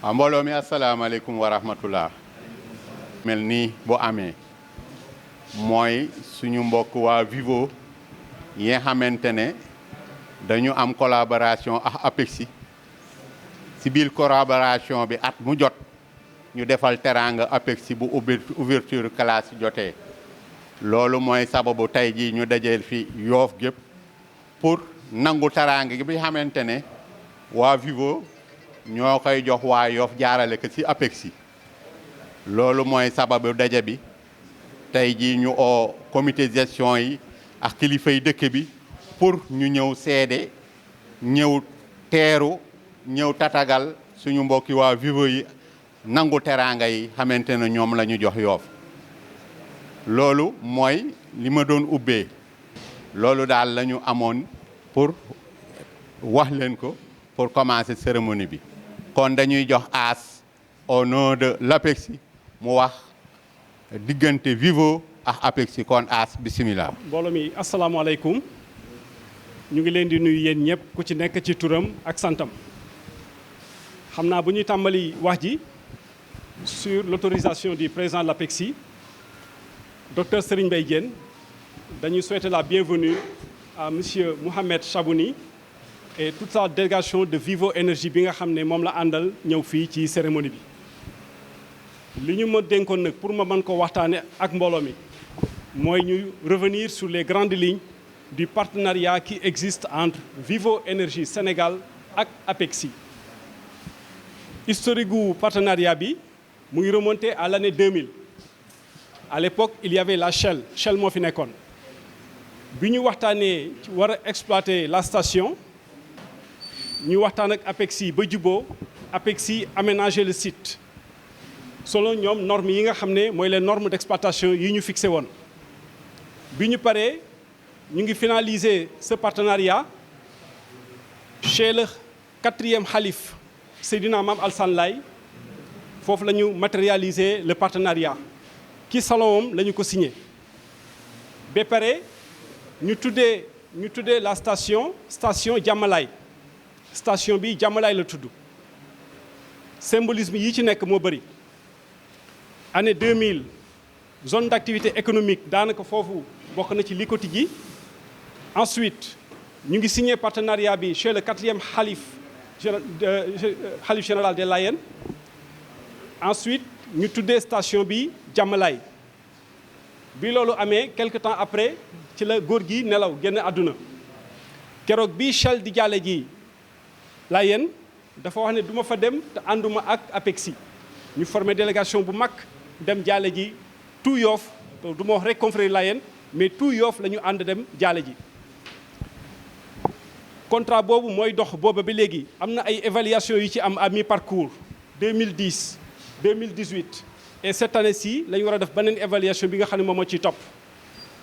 mbooloo mi asalaamaaleykum wa rahmatullah mel nii bu amee mooy suñu mbokk waa Vivo yi nga xamante ne dañu am collaboration ak APEXI ci biir collaboration bi at mu jot ñu defal teraanga APEXI bu ouverture classe jotee loolu mooy sababu tey jii ñu dajeel fi Yoff gépp pour nangu teraanga gi bi xamante ne waa Vivo ñoo koy jox waa Yoff jaarale ko ci APEXI loolu mooy sababu daje bi tey jii ñu oo comité gestion yi ak kilifay dëkk bi pour ñu ñëw seede ñëw teeru ñëw tatagal suñu mbokki waa Vivo yi nangu teraanga yi xamante ne ñoom la ñu jox Yoff loolu mooy li ma doon ubbee loolu daal la ñu amoon pour wax leen ko pour commencer cérémonie bi kon dañuy jox As au nom de l'APEXI mu wax diggante Vivo ak APEXI kon As bismillah. mbooloo mi asalaamaaleykum ñu ngi leen di nuyu yéen ñëpp ku ci nekk ci turam ak santam xam naa bu ñuy tàmbali wax ji sur l'autorisation du président de l'APEXI docteur Serigne Mbaye Diène dañuy souhaiter la bienvenue à monsieur Mohamed Chabouni et toute sa délégation de Vivo Énergie bi nga xam ne moom la àndal ñëw fii ci cérémonie bi li ñu ma dénkoon nag pour ma mën ko waxtaane ak mbooloo mi mooy ñu revenir sur les grandes lignes du partenariat qui existe entre Vivo Énergie Sénégal ak APEXI historique gu partenariat bi mu ngi remonté à l'année 2000 à l'époque il y avait la Shell moo fi nekkoon bi ñu waxtaanee war a exploiter la station ñu waxtaan ak APEXI ba juboo APEXI aménager le site selon ñoom normes yi nga xam ne mooy les normes d'exploitation yi ñu fixé woon bi ñu paree ñu ngi finaliser ce partenariat chez le 4e khalife Seydina Mame Alassane Laye foofu la ñu matérialiser le partenariat ki salon la ñu ko signé ba pare ñu tuddee la station Jàmmalaay station bi Jàmmalaay la tudd symbolisme yi ci nekk moo bëri année 2000 zone d'activité économique daanaka foofu bokk na ci likoti gi ensuite ñu ngi signé partenariat bi chez le 4e khalife général des Layènes ensuite ñu tuddee station bi Jàmmalaay bi loolu amee quelque temps après ci la góor gi nelaw génn àdduna keroog bi Shell di jàlle ji Layène dafa wax ne du ma fa dem te ànduma ak APEXI ñu formé délégation bu mag dem jaale ji tout Yoff du ma wax rek confrérie Layène mais tout Yoff la ñu ànd dem jaale ji contrat boobu mooy dox booba ba léegi am na ay évaluation yu ci am à mi-parcours 2010 2018 et cette année-ci la ñu war a def beneen évaluation bi nga xam ne moom moo ciy topp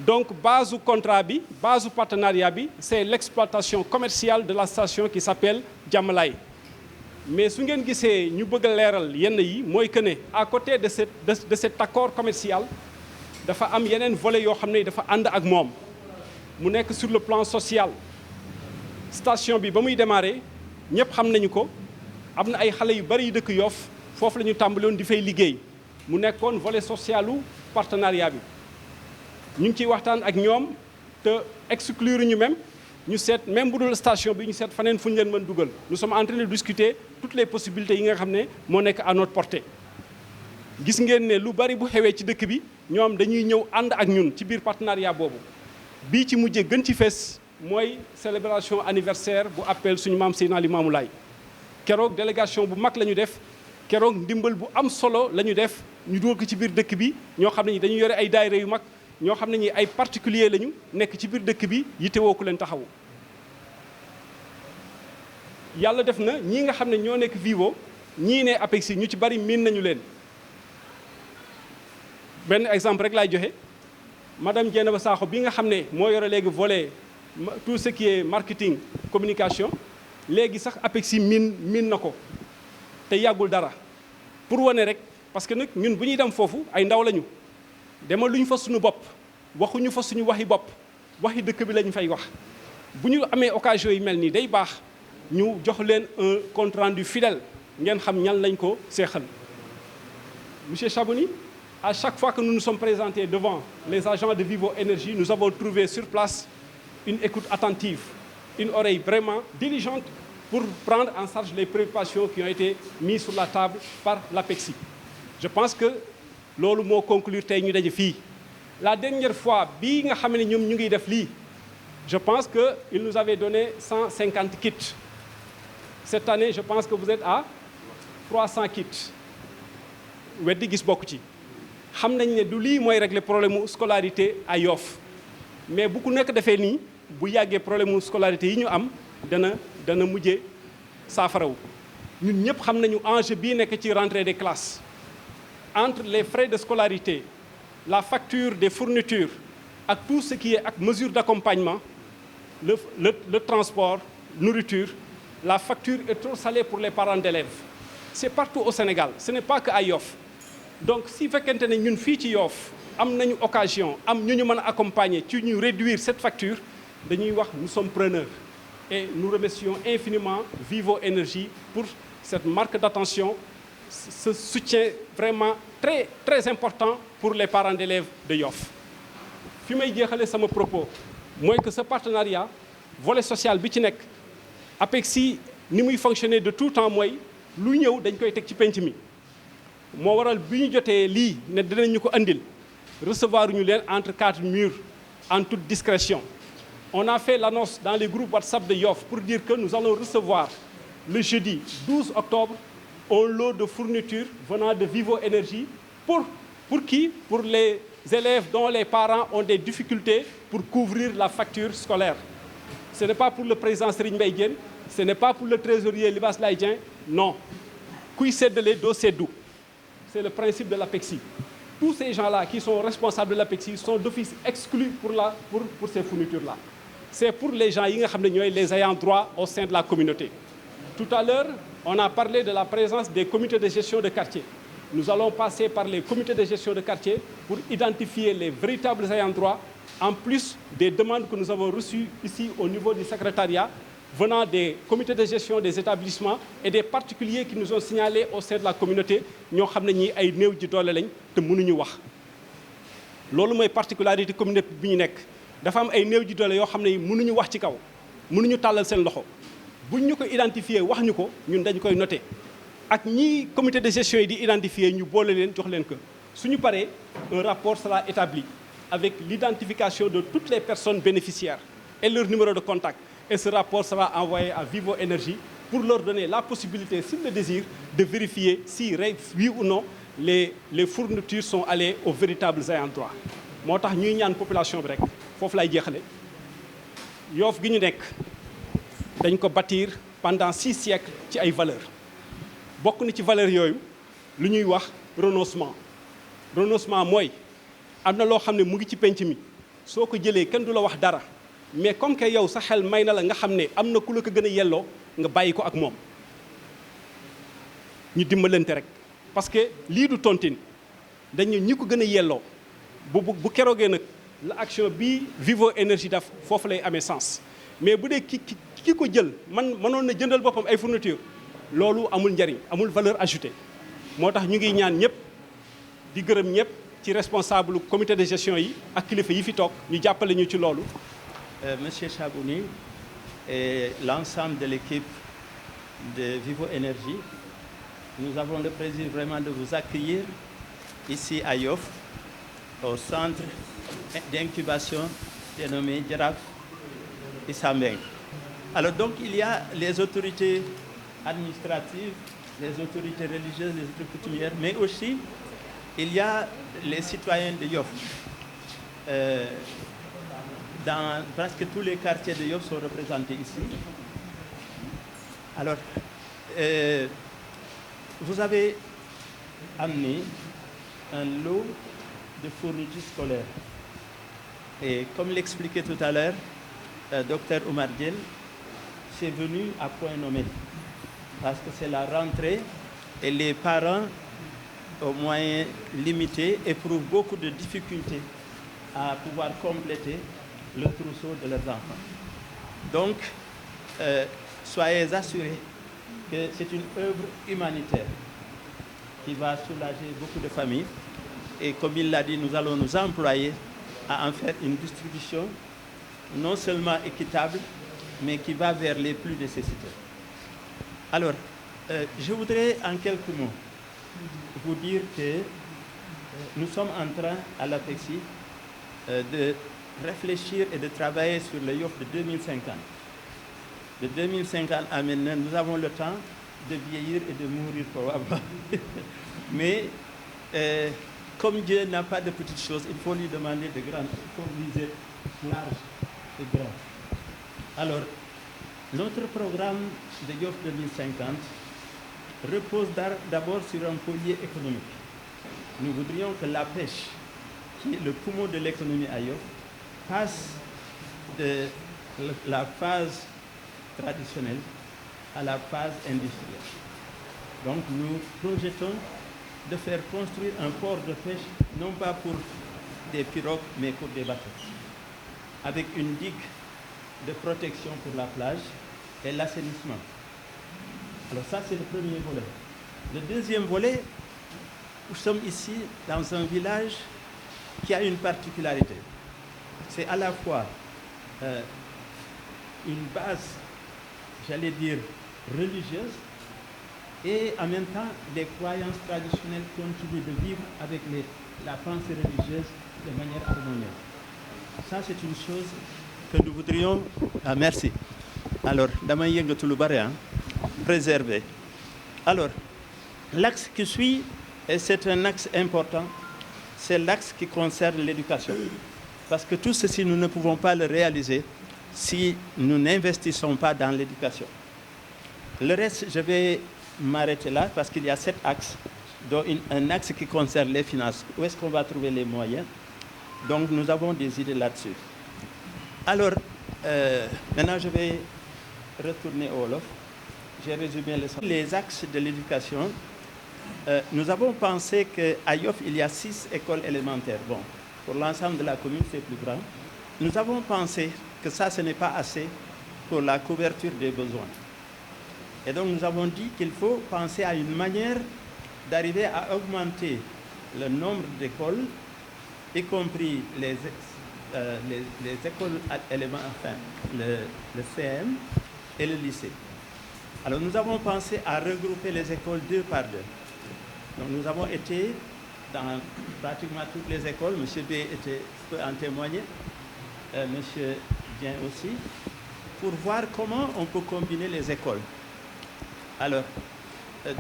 donc base u contrat bi base u partenariat bi c'est l'exploitation commerciale de la station qui s'appelle Jàmmalaay mais su ngeen gisee ñu bëgg a leeral yenn yi mooy que ne à côté de cet accord commercial dafa am yeneen volets yoo xam ne dafa ànd ak moom mu nekk sur le plan social station bi ba muy démarrer ñëpp xam nañu ko am na ay xale yu bari yu dëkk Yoff foofu la ñu tàmbaloon di fay liggéey mu nekkoon volet socialu partenariat bi ñu ngi ciy waxtaan ak ñoom te exclure ñu même ñu seet même bu dul station bi ñu seet faneen fu ñu leen mën dugal nous sommes en train de discuter toutes les possibilités yi nga xam ne moo nekk à notre portée gis ngeen ne lu bari bu xewee ci dëkk bi ñoom dañuy ñëw ànd ak ñun ci biir partenariat boobu bii ci mujjee gën ci fees mooy célébration anniversaire bu appel suñu maam Seydina Limamou Laye keroog délégation bu mag la ñu def keroog ndimbal bu am solo la ñu def ñu dugal ko ci biir dëkk bi ñoo xam ne ñi dañu yore ay daayira yu mag ñoo xam ne ñi ay particulier lañu nekk ci biir dëkk bi yittewoo ku leen taxawu yàlla def na ñii nga xam ne ñoo nekk Vivo ñii ne APEXI ñu ci bari miin nañu leen benn exemple rek laay joxe madame Dieynaba Sakho bi nga xam ne moo yore léegi volet tout ce qui est marketing communication léegi sax APEXI miin na ko te yàggul dara pour wane rek parce que nag ñun bu ñuy dem foofu ay ndaw lañu demal lu ñu fa suñu bopp waxuñu fa suñu waxi bopp waxi dëkk bi lañu fay wax bu ñu amee occasion yi mel nii day baax ñu jox leen un compte rendu fidèle ngeen xam ñan lañ ko seexal. Monsieur Chabouni, à chaque fois que nous nous sommes présentés devant les agents de Vivo Énergie, nous avons trouvé sur place une écoute attentive, une oreille vraiment diligente pour prendre en charge les préoccupations qui ont été mises sur la table par l'APEXI. Je pense que loolu moo conclure tey ñu daje fii. La dernière fois bii nga xam ne ñoom ñu ngi def lii, je pense qu'il nous avait donné 150 kits. Cette année, je pense que vous êtes à 300 kits. weddi gis bokk ci xam nañ ne du lii mooy régler problème mu scolarité à Yoff mais bu ku nekk defee nii bu yàggee problème mu scolarité yi ñu am dana mujje saafarawu ñun ñëpp xam nañu enjeu bii nekk ci rentrée des classes entre les frais de scolarité, la facture des fournitures ak tout ce qui est ak mesure d'accompagnement, le transport, nourriture, la facture est trop salée pour les parents d'élèves. C'est partout au Sénégal, ce n'est pas que à Yoff. Donc si fekkente ne ñun fii ci Yoff am nañu occasion am ñu mën a accompagner ci ñu réduire cette facture dañuy wax nous sommes preneurs et nous remercions infiniment Vivo Énergie pour cette marque d'attention, ce soutien vraiment très très important pour les parents d'élèves de Yoff. Fi may jeexale sama propos mooy que ce partenariat volet social bi ci nekk APEXI ni muy fonctionner de tout temps mooy lu ñëw dañ koy teg ci penc mi. moo waral bi ñu jotee lii ne dinañu ko andil recevoir ñu leen entre quatre murs en toute discrétion. On a fait l'annonce dans les groupes WhatsApp de Yoff pour dire que nous allons recevoir le jeudi 12 octobre un lot de fournitures venant de Vivo Énergie pour qui? Pour les élèves dont les parents ont des difficultés pour couvrir la facture scolaire. Ce n'est pas pour le président Serigne Mbaye Diène, ce n'est pas pour le trésorier Libaas Laye Dieng, non. Kuy séddale doo séddu. C'est le principe de l'APEXI. Tous ces gens-là qui sont responsables de l'APEXI sont d'office exclus pour ces fournitures-là. C'est pour les gens yi nga xam ne ñooy les ayants droit au sein de la communauté. Tout à l'heure, on a parlé de la présence des comités de gestion de quartier. Nous allons passer par les comités de gestion de quartier pour identifier les véritables ayants droit, en plus des demandes que nous avons reçues ici au niveau du secrétariat, venant des comités de gestion des établissements et des particuliers qui nous ont signalé au sein de la communauté ñoo xam ne ñii ay néew ji doole lañ te mënuñu wax. loolu mooy particularité communauté bi ñu nekk dafa am ay néew ji doole yoo xam ne mënuñu wax ci kaw mënuñu tàllal seen loxo buñ ñu ko identifier wax ñu ko ñun dañ koy noter ak ñii comité de gestion yi di identifier ñu boole leen jox leen ko suñu paree un rapport sera établi avec l'identification de toutes les personnes bénéficiaires et leur numéro de contact. Et ce rapport sera envoyé à Vivo Énergie pour leur donner la possibilité, s'ils le désirent, de vérifier si, oui ou non, les fournitures sont allées aux véritables ayants droit. moo tax ñuy ñaan population bi rek foofu lay jeexale Yoff gi ñu nekk dañ ko bâtir pendant 6 siècles ci ay valeurs bokk na ci valeurs yooyu lu ñuy wax renoncement. Renoncement mooy am na loo xam ne mu ngi ci penc mi soo ko jëlee kenn du la wax dara. Mais comme que yow sa xel may na la nga xam ne am na ku la ko gën a yelloo nga bàyyi ko ak moom ñu dimbalante rek parce que lii du tontine dañu ñi ko gën a yelloo bu keroogee nag la action bi Vivo Énergie daf foofu lay amee sens mais bu dee ki ko jël mënoon na jëndal boppam ay fourniture loolu amul njariñ amul valeur ajoutée moo tax ñu ngi ñaan ñëpp di gërëm ñëpp ci responsable comité de gestion yi ak kilifa yi fi toog ñu jàppale ñu ci loolu. Monsieur Chabouni et l'ensemble de l'équipe de Vivo Énergie, nous avons le plaisir vraiment de vous accueillir ici à Yoff, au centre d'incubation dénommé Jaraaf Issa Mbengue. Alors donc il y a les autorités administratives, les autorités religieuses, les autorités coutumières, mais aussi il y a les citoyens de Yoff. Dans presque tous les quartiers de Yoff sont représentés ici. Alors, vous avez amené un lot de fournitures scolaires. Et comme l'expliquait tout à l'heure Dr Oumar Diène, c'est venu à point nommé. Parce que c'est la rentrée et les parents, aux moyens limités, éprouvent beaucoup de difficultés à pouvoir compléter le trousseau de leurs enfants. Donc, soyez assurés que c'est une œuvre humanitaire qui va soulager beaucoup de familles. Et comme il l'a dit, nous allons nous employer à en faire une distribution non seulement équitable, mais qui va vers les plus nécessiteux. Alors, je voudrais en quelques mots vous dire que nous sommes en train, à l'APEXI, de réfléchir et de travailler sur le YOF de 2050. De 2050 à maintenant, nous avons le temps de vieillir et de mourir probablement. Mais comme Dieu n'a pas de petites choses, il faut lui demander de grandes, il faut viser large et grand. Alors, notre programme de YOF 2050 repose d'abord sur un pilier économique. Nous voudrions que la pêche, qui est le poumon de l'économie à Yoff, passe de la phase traditionnelle à la phase industrielle. Donc nous projetons de faire construire un port de pêche, non pas pour des pirogues, mais pour des bateaux, avec une digue de protection pour la plage et l'assainissement. Alors ça, c'est le premier volet. Le deuxième volet, nous sommes ici dans un village qui a une particularité. C'est à la fois une base, j'allais dire, religieuse, et en même temps, les croyances traditionnelles continuent de vivre avec la pensée religieuse de manière harmonieuse. Ça, c'est une chose que nous voudrions... Ah, merci. Alors, préserver. Alors, l'axe qui suit, et c'est un axe important, c'est l'axe qui concerne l'éducation. Parce que tout ceci, nous ne pouvons pas le réaliser si nous n'investissons pas dans l'éducation. Le reste, je vais m'arrêter là parce qu'il y a 7 axes, dont un axe qui concerne les finances. Où est-ce qu'on va trouver les moyens? Donc, nous avons des idées là-dessus. Alors, maintenant, je vais retourner au Wolof. J'ai résumé les axes de l'éducation. Nous avons pensé qu'à Yoff, il y a 6 écoles élémentaires. Bon, pour l'ensemble de la commune, c'est plus grand. Nous avons pensé que ça, ce n'est pas assez pour la couverture des besoins. Et donc, nous avons dit qu'il faut penser à une manière d'arriver à augmenter le nombre d'écoles, y compris les écoles élémentaires, enfin, le CM et le lycée. Alors, nous avons pensé à regrouper les écoles 2 par 2. Donc, nous avons été dans pratiquement toutes les écoles. M. B peut en témoigner, M. Dien aussi, pour voir comment on peut combiner les écoles. Alors,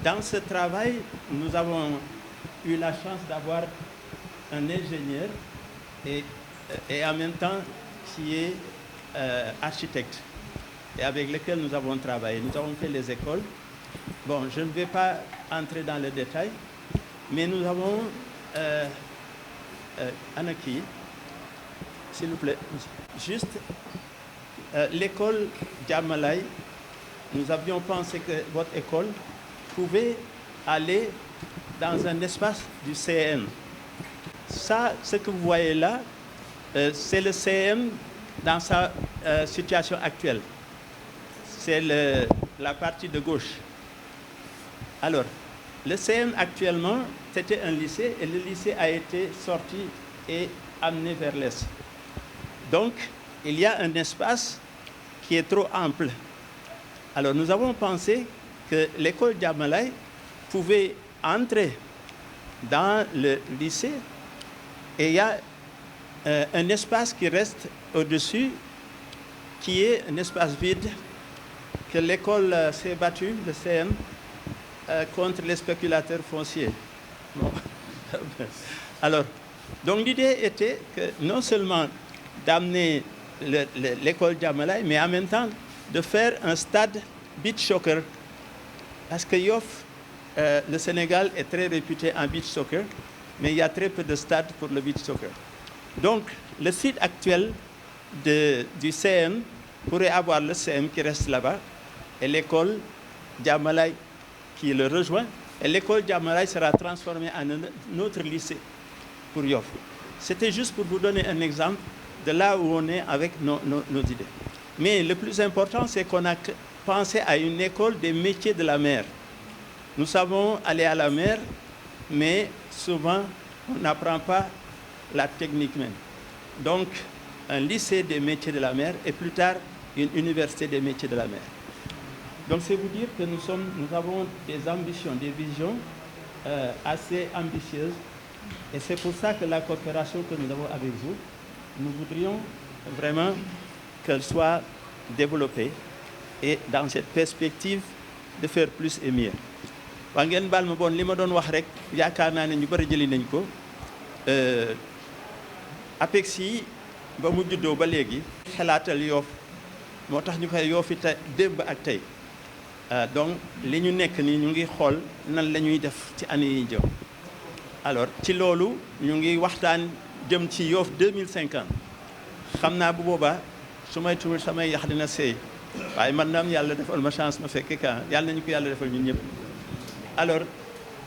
dans ce travail, nous avons eu la chance d'avoir un ingénieur et en même temps qui est architecte et avec lequel nous avons travaillé. Nous avons fait les écoles. Bon, je ne vais pas entrer dans le détail, mais nous avons... Anaki, s'il vous plaît, juste l'école Djamalai, nous avions pensé que votre école pouvait aller dans un espace du CM. Ça, ce que vous voyez là, c'est le CM dans sa situation actuelle. C'est la partie de gauche. Alors, le CM actuellement, c'était un lycée et le lycée a été sorti et amené vers l'est. Donc, il y a un espace qui est trop ample. Alors, nous avons pensé que l'école Djamalai pouvait entrer dans le lycée et il y a un espace qui reste au-dessus, qui est un espace vide que l'école s'est battue, le CM, contre les spéculateurs fonciers. Bon. Alors, donc l'idée était que non seulement d'amener l'école Djamalai, mais en même temps de faire un stade beach soccer. Parce que Yoff, le Sénégal est très réputé en beach soccer, mais il y a très peu de stades pour le beach soccer. Donc, le site actuel du CM pourrait avoir le CM qui reste là-bas et l'école Djamalai qui le rejoint. Et l'école Djamalai sera transformée en un autre lycée pour Yoff. C'était juste pour vous donner un exemple de là où on est avec nos idées. Mais le plus important, c'est qu'on a penser à une école des métiers de la mer. Nous savons aller à la mer, mais souvent, on n'apprend pas la technique même. Donc, un lycée des métiers de la mer et plus tard, une université des métiers de la mer. Donc, c'est vous dire que nous avons des ambitions, des visions assez ambitieuses. Et c'est pour ça que la coopération que nous avons avec vous, nous voudrions vraiment qu'elle soit développée et dans cette perspective de faire plus et mieux. waa ngeen baal ma bon li ma doon wax rek yaakaar naa ne ñu bëri jëli nañ ko APEXI yi ba mu juddoo ba léegi xalaatal Yoff moo tax ñu koy Yoff te démb ak tey donc li ñu nekk nii ñu ngi xool nan la ñuy def ci année yi jëm alors ci loolu ñu ngi waxtaan jëm ci Yoff 2050 xam naa bu boobaa su may tuul samay yax dina seey waaye man naam yàlla defal ma chance ma fekk ka yàlla nañu ko yàlla defal ñun ñëpp alors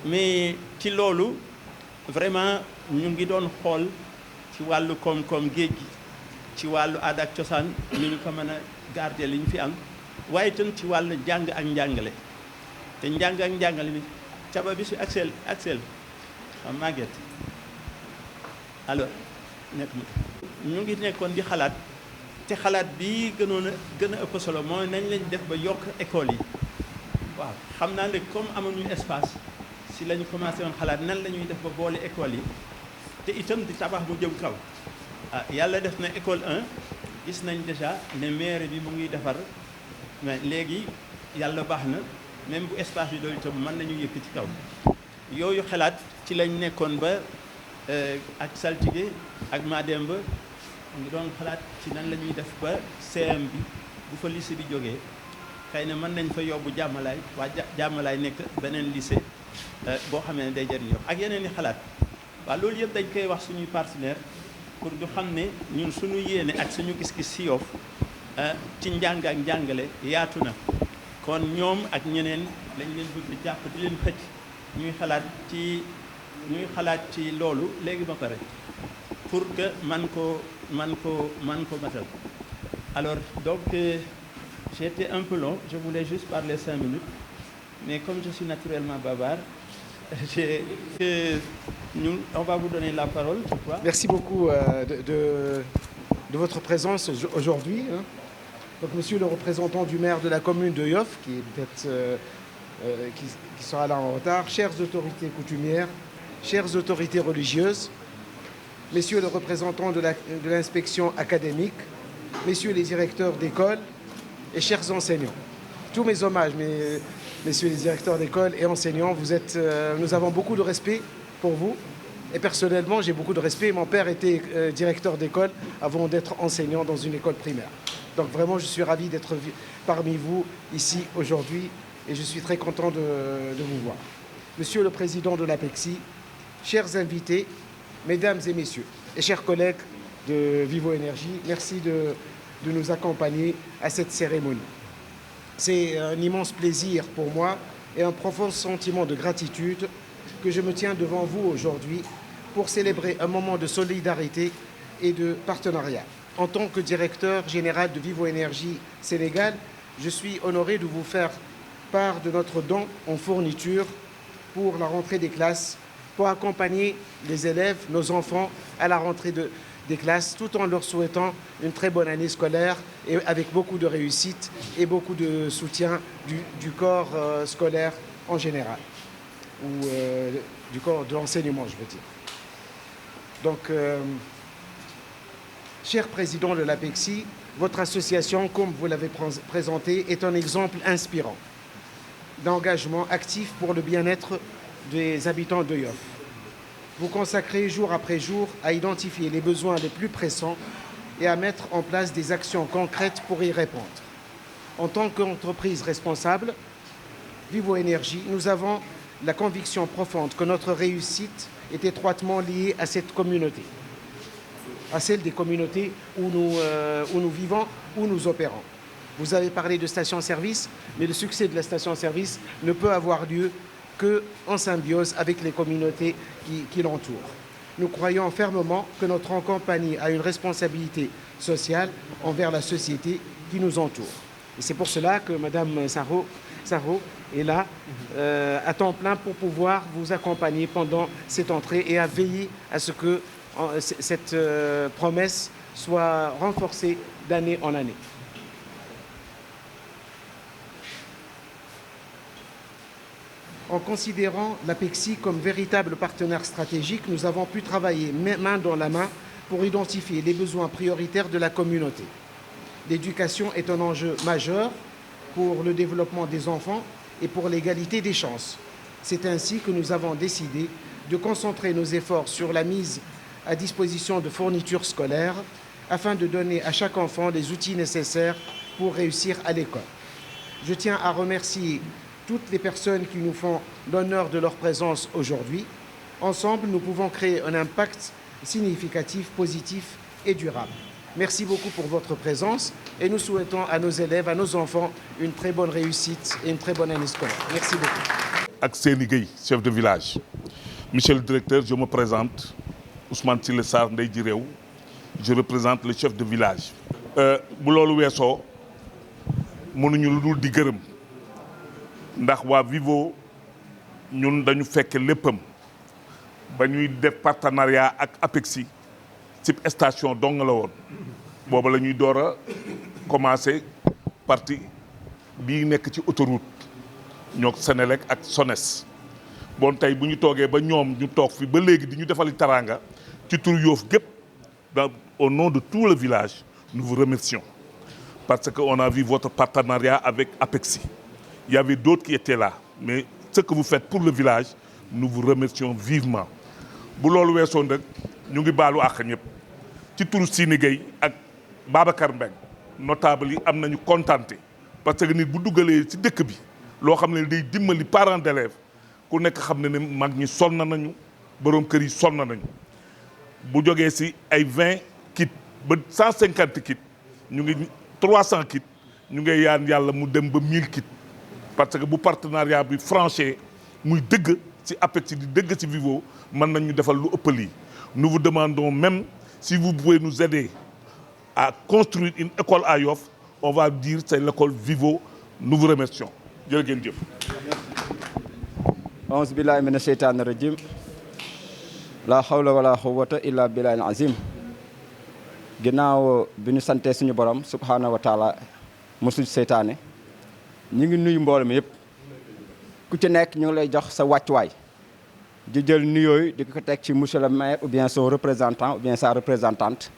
mais ci loolu vraiment ñu ngi doon xool ci wàllu koom-koom géej gi ci wàllu aada ak cosaan ni ñu ko mën a garder li ñu fi am waaye itam ci wàllu jàng ak njàngale te njàng ak njàngale bi caba bi su Axel xam màgget alors nekk ñu ngi nekkoon di xalaat te xalaat bi gën a ëpp solo mooy nañ lañ def ba yokk école yi waaw xam naa ne comme amuñu espace si la ñu commencé woon xalaat nan la ñuy def ba boole école yi te itam di tabax mu jëm kaw yàlla def na école 1 gis nañ déjà ne maire bi mu ngi defar mais léegi yàlla baax na même bu espace bi doolu itam mën nañu yëkk ci kaw yooyu xalaat ci lañ nekkoon ba ak saltige ak Mademba ngi doon xalaat ci nan la ñuy def ba CM bi bu fa lycée bi jógee xëy na mën nañ fa yóbbu jàmmalaay waa jàmmalaay nekk beneen lycée boo xamee ne day jëriñ Yoff ak yeneen i xalaat waaw loolu yëpp dañ koy wax suñuy partenaire pour ñu xam ne ñun suñu yéene ak suñu gis-gis si Yoff ci njàng ak njàngale yaatu na kon ñoom ak ñeneen lañ leen bëgg jàpp di leen xëcc ñuy xalaat ci loolu léegi ba pare pour que man ko matal alors donc j'ai été un peu long, je voulais juste parler 5 minutes, mais comme je suis naturellement bavard, on va vous donner la parole, je crois. Merci beaucoup de votre présence aujourd'hui. Hein. Donc, monsieur le représentant du maire de la commune de Yoff, qui est peut-être qui sera là en retard, chères autorités coutumières, chères autorités religieuses, messieurs le représentant de l'inspection académique, messieurs les directeurs d'école, et chers enseignants, tous mes hommages, messieurs les directeurs d'école et enseignants, nous avons beaucoup de respect pour vous. Et personnellement, j'ai beaucoup de respect. Mon père était directeur d'école avant d'être enseignant dans une école primaire. Donc vraiment, je suis ravi d'être parmi vous ici aujourd'hui et je suis très content de vous voir. Monsieur le Président de l'APEXI, chers invités, mesdames et messieurs, et chers collègues de Vivo Énergie, merci de nous accompagner à cette cérémonie. C'est un immense plaisir pour moi et un profond sentiment de gratitude que je me tiens devant vous aujourd'hui pour célébrer un moment de solidarité et de partenariat. En tant que directeur général de Vivo Énergie Sénégal, je suis honoré de vous faire part de notre don en fourniture pour la rentrée des classes, pour accompagner les élèves, nos enfants, à la rentrée des classes, tout en leur souhaitant une très bonne année scolaire et avec beaucoup de réussite et beaucoup de soutien du corps scolaire en général, ou du corps de l'enseignement, je veux dire. Donc, cher président de l'APEXI, votre association, comme vous l'avez présenté, est un exemple inspirant d'engagement actif pour le bien-être des habitants de Yoff. Vous consacrez jour après jour à identifier les besoins les plus pressants et à mettre en place des actions concrètes pour y répondre. En tant qu'entreprise responsable, Vivo Énergie, nous avons la conviction profonde que notre réussite est étroitement liée à cette communauté, à celle des communautés où nous vivons, où nous opérons. Vous avez parlé de station-service, mais le succès de la station-service ne peut avoir lieu qu'en symbiose avec les communautés qui l'entourent. Nous croyons fermement que notre compagnie a une responsabilité sociale envers la société qui nous entoure. Et c'est pour cela que Madame Sarro est là à temps plein pour pouvoir vous accompagner pendant cette entrée et à veiller à ce que cette promesse soit renforcée d'année en année. En considérant l'APEXI comme véritable partenaire stratégique, nous avons pu travailler main dans la main pour identifier les besoins prioritaires de la communauté. L'éducation est un enjeu majeur pour le développement des enfants et pour l'égalité des chances. C'est ainsi que nous avons décidé de concentrer nos efforts sur la mise à disposition de fournitures scolaires afin de donner à chaque enfant les outils nécessaires pour réussir à l'école. Je tiens à remercier toutes les personnes qui nous font l'honneur de leur présence aujourd'hui. Ensemble, nous pouvons créer un impact significatif, positif et durable. Merci beaucoup pour votre présence et nous souhaitons à nos élèves, à nos enfants, une très bonne réussite et une très bonne année scolaire. Merci beaucoup. Ak Seyni Gueye, chef de village. Monsieur le directeur, je me présente. Ousmane Sile Sarr Ndeye Ji Réew. Je représente le chef de village. Bu loolu weesoo mënuñu lu dul di gërëm ndax waa Vivo ñun dañu fekk léppam ba ñuy def partenariat ak APEXI ci station dong la woon booba la ñuy door a commencé partie bii nekk ci autoroute ñoo Senelec ak SONES bon tey bu ñu toogee ba ñoom ñu toog fi ba léegi di ñu defali teraanga ci tur Yoff gépp au nom de tout le village nous vous remercions parce que on a vu votre partenariat avec APEXI. Il y avait d'autres qui étaient là mais ce que vous faites pour le village nous vous remercions vivement bu loolu weesoon rek ñu ngi baalu àq ñëpp ci turu Seyni Gueye ak Babacar Mbengue notable yi am nañu contenté parce que nit bu duggalee ci dëkk bi loo xam ne day dimbali parents d'élèves ku nekk xam ne ne mag ñi sonn nañu boroom kër yi sonn nañu bu jógee ci ay 20 kits ba 150 kits ñu ngi 300 kits ñu ngi yaan yàlla mu dem ba 1000 kits parce que bu partenariat bi franché muy dëgg ci APEXI di dëgg ci Vivo mën nañu defal lu ëpp lii. Nous vous demandons même si vous pouvez nous aider à construire une école à Yoff, on va dire c'est l'école Vivo. Nous vous remercions. Jërë ngeen jëf. Auzu billahi mina sheytaani rajim. La hawla wala quwwata illa billahi azim. Ginnaaw bi ñu sante suñu borom subhanahu wa taala musul seytaane ñu ngi nuyu mbooloo mi yëpp ku ci nekk ñu ngi lay jox sa wàccuwaay di jël nuyooyu di ko teg ci monsieur le maire ou bien son représentant ou bien sa représentante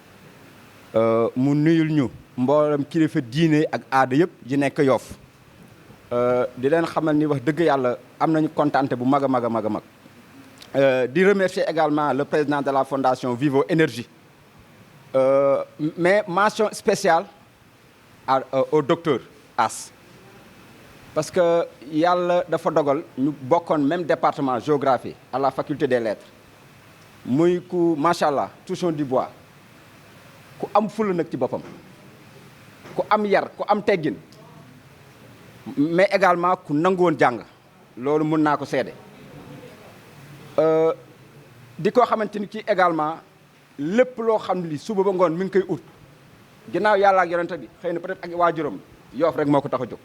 mu nuyul ñu mboolem kilifa diine ak aada yëpp yi nekk Yoff di leen xamal ni wax dëgg yàlla am nañu kontaante bu mag a mag a mag a mag di remercier également le président de la fondation Vivo Énergie mais mention spéciale au docteur As parce que yàlla dafa dogal ñu bokkoon même département géographie à la faculté des lettres muy ku macha allah touchons du bois ku am fulla nag ci boppam ku am yar ku am teggin mais également ku nangoon jàng loolu mun naa ko seede di koo xamante ni kii également lépp loo xam li suba ba ngoon mi ngi koy ut ginnaaw yàlla ak yonente bi xëy na peut-être ak waajuram Yoff rek moo ko tax a jóg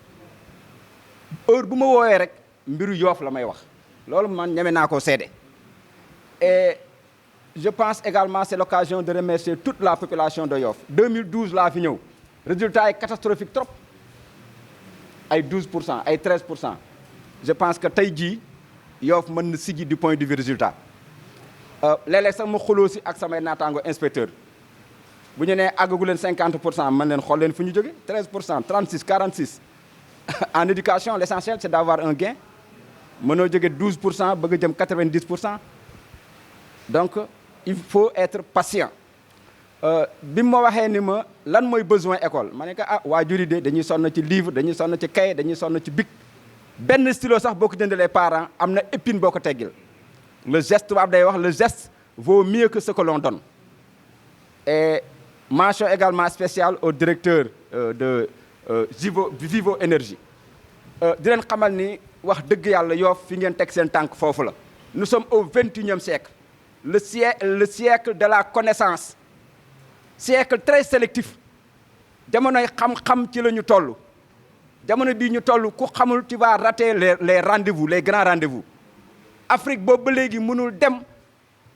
heure bu ma woowee rek mbiru Yoff la may wax loolu man ñeme naa koo seede et je pense également c'est l'occasion de remercier toute la population de Yoff 2012 laa fi ñëw résultat est catastrophique trop ay 12% ay 13% je pense que tey jii Yoff mën na siggi du point de vue résultat léeg-léeg sax ma xuloo si ak samay naataango inspecteur bu ñu nee àggagu leen 50% man leen xool leen fu ñu jóge 13% 36 46 en éducation l'essentiel c'est d'avoir un gain mënoo jóge 12% bëgg a jëm 90% donc il faut être patient bi ma waxee ni ma lan mooy besoin école ma ne ko waajur yi de dañuy sonn ci livre dañuy sonn ci cahier dañuy sonn ci bic benn stylo sax boo ko jëndalee parents am na épine boo ko teggil le geste tubaab day wax le geste vaut mieux que ce que l'on donne et mention également spéciale au directeur de Vivo Énergie di leen xamal ni wax dëgg yàlla Yoff fi ngeen teg seen tànk foofu la nous sommes au 21e siècle le siècle de la connaissance siècle très sélectif jamonoy xam-xam ci la ñu toll jamono bii ñu toll ku xamul tu vas rater les rendez-vous les grands rendez-vous Afrique boobu ba léegi mënul dem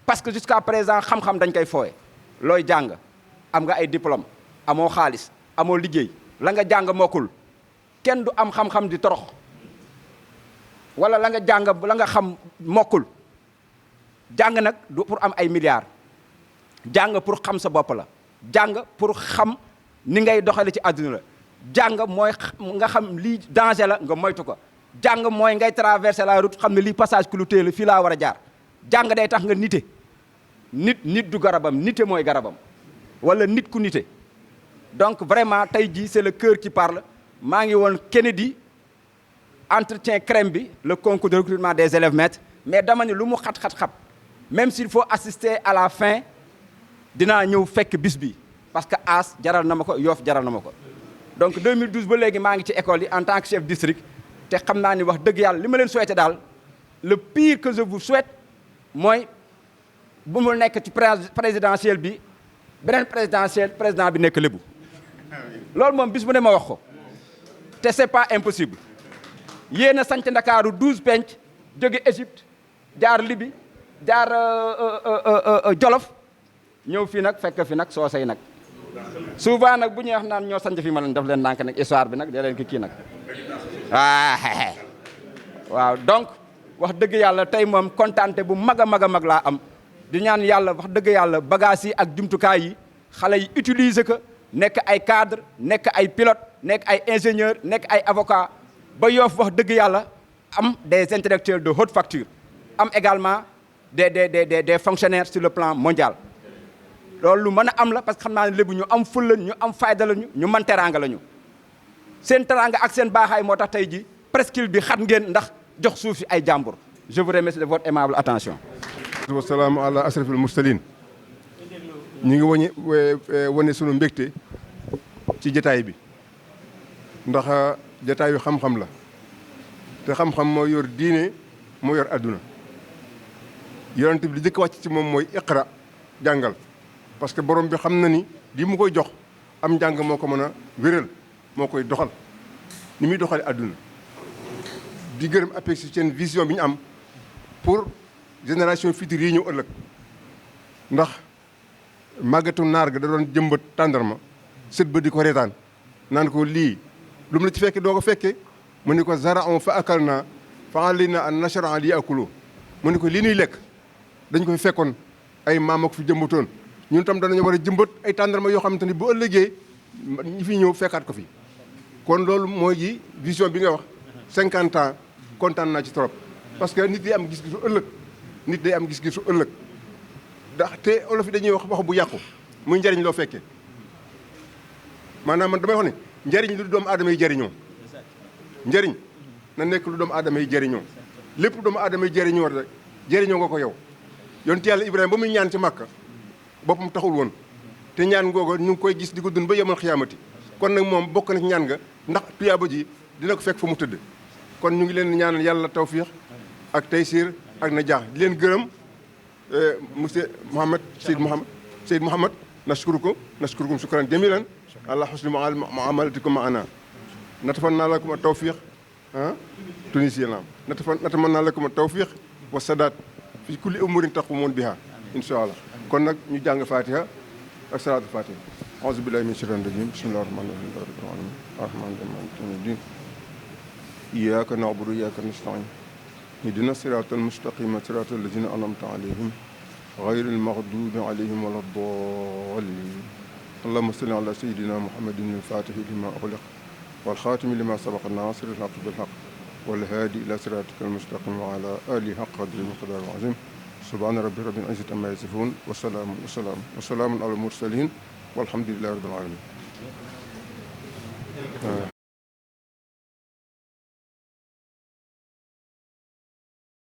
parce que jusqu'à présent xam-xam dañ koy fooye looy jàng am nga ay diplôme amoo xaalis amoo liggéey la nga jàng mokkul kenn du am xam-xam di torox wala la nga jàng la nga xam mokkul jàng nag du pour am ay milliards jàng pour xam sa bopp la jàng pour xam ni ngay doxale ci àdduna la jàng mooy nga xam lii danger la nga moytu ko jàng mooy ngay traverser la route xam ne lii passage clouté la fii laa war a jaar jàng day tax nga nite nit du garabam nite mooy garabam wala nit ku nite donc vraiment tey jii c'est le cœur qui parle maa ngi woon Kennedy entretien crème bi le concours de recrutement des élèves maîtres mais dama ne lu mu xat-xat-xat même s'il faut assister à la fin dinaa ñëw fekk bis bi parce que As jaral na ma ko Yoff jaral na ma ko donc 2012 ba léegi maa ngi ci école yi en tant que chef district te xam naa ni wax dëgg yàlla li ma leen souhaité daal le pire que je vous souhaite mooy bu mu nekk ci présidentielle bi beneen président bi nekk lébu loolu moom bis bu ne ma wax ko te c'est pas impossible yéen a sanc Ndakaaru 12 penc jóge Égypte jaar Libye jaar Jolof ñëw fii nag fekk fi nag soosey nag souvent nag bu ñuy wax naan ñoo sanc fi ma leen def leen ndànk nag histoire bi nag da leen kii nag waaw donc wax dëgg yàlla tey moom kontaante bu mag a mag laa am di ñaan yàlla wax dëgg yàlla bagages yi ak jumtukaay yi xale yi utiliser ko nekk ay cadre nekk ay pilote nekk ay ingénieur nekk ay avocat ba Yoff wax dëgg yàlla am des intellectuels de haute facture am également des fonctionnaires sur le plan mondial loolu lu mën a am la parce que xam naa ne lébu ñu am ful la ñu am fayda la ñu mën teraanga la ñu seen teraanga ak seen baaxaay moo tax tey ji presqu'île bi xat ngeen ndax jox suuf si ay jàmbur je vous remercie de votre aimable attention. wasalaamu ala asrafil mursalin ñu ngi wane sunu mbégte ci jataay bi ndax jataay yu xam-xam la te xam-xam moo yor diine moo yor adduna yonent bi li jëkk wàcc ci moom mooy iqra jàngal parce que borom bi xam na ni li mu koy jox am njàng moo ko mën a wéral moo koy doxal ni muy doxale adduna di gërëm APEX seen vision bi ñu am pour génération future yi ñëw ëllëg ndax màggatu naar ga da doon jëmbat tàndarma sët ba di ko reetaan naan ko lii lu mu la ci fekke doo ko fekke mu ni ko zara'un fa akal naa fa alayna an nashra'a li yakulu mu ni ko lii nuy lekk dañ ko fi fekkoon ay maam ak fi jëmbatoon ñun tam danañu war a jëmbat ay tàndarma yoo xamante ni bu ëllëgee ñi fi ñëw fekkaat ko fi kon loolu mooy ji vision bi nga wax 50 ans kontaan naa ci trop parce que nit day am gis-gisu ëllëg nit day am gis-gisu ëllëg ndax te olof yi dañuy wax bu yàqu muy njariñ loo fekkee maanaam man damay wax ne njariñ lu doomu aadama yi jariñoo njariñ na nekk lu doomu aadama yi jariñoo lépp doomu aadama yi jariñoo rek jariñoo nga ko yow yonent yàlla Ibrahima ba muy ñaan ci Màkka boppam taxul woon te ñaan ngooga ñu ngi koy gis di ko dund ba yemal xiyaamati kon nag moom bokk na ci ñaan nga ndax tuyaaba ji dina ko fekk fa mu tëdd kon ñu ngi leen ñaanal yàlla tawfiix ak taysiir ak najaax di leen gërëm monsieur Seyd Mouhamed nashkurukum shukran jamilan ala husni muamalatikum maana natamanna lakum at-tawfiq tunisien naam natamanna lakum at-tawfiq wa sadaat fi kulli umurin taqumun biha insha allah kon nag ñu jàng fatiha ak salaatul fatiha a'uuzu billahi min shaytaani rajim bismillahi rahmaani rahim arrahmaani rahim maaliki yawmi diin iyyaka na'budu wa iyyaka nasta'iin ihdina siraatal mustaqiima siraatal laziina an'amta alayhim gayril maghduubi alayhim wala ddaalliin allahumma salli ala sayyidina muhammadin al-faatihi lima ughliqa wal xaatimi lima sabaqa naasiril haqqi bil haqqi wal haadi ila siraatikal mustaqiim wa ala aalihi haqqa qadrihi wa miqdaarihil aziim subhaana rabbika rabbil izzati ammaa yasifuun wa salaamun alal mursaliin walhamdulillaahi rabbil aalamiin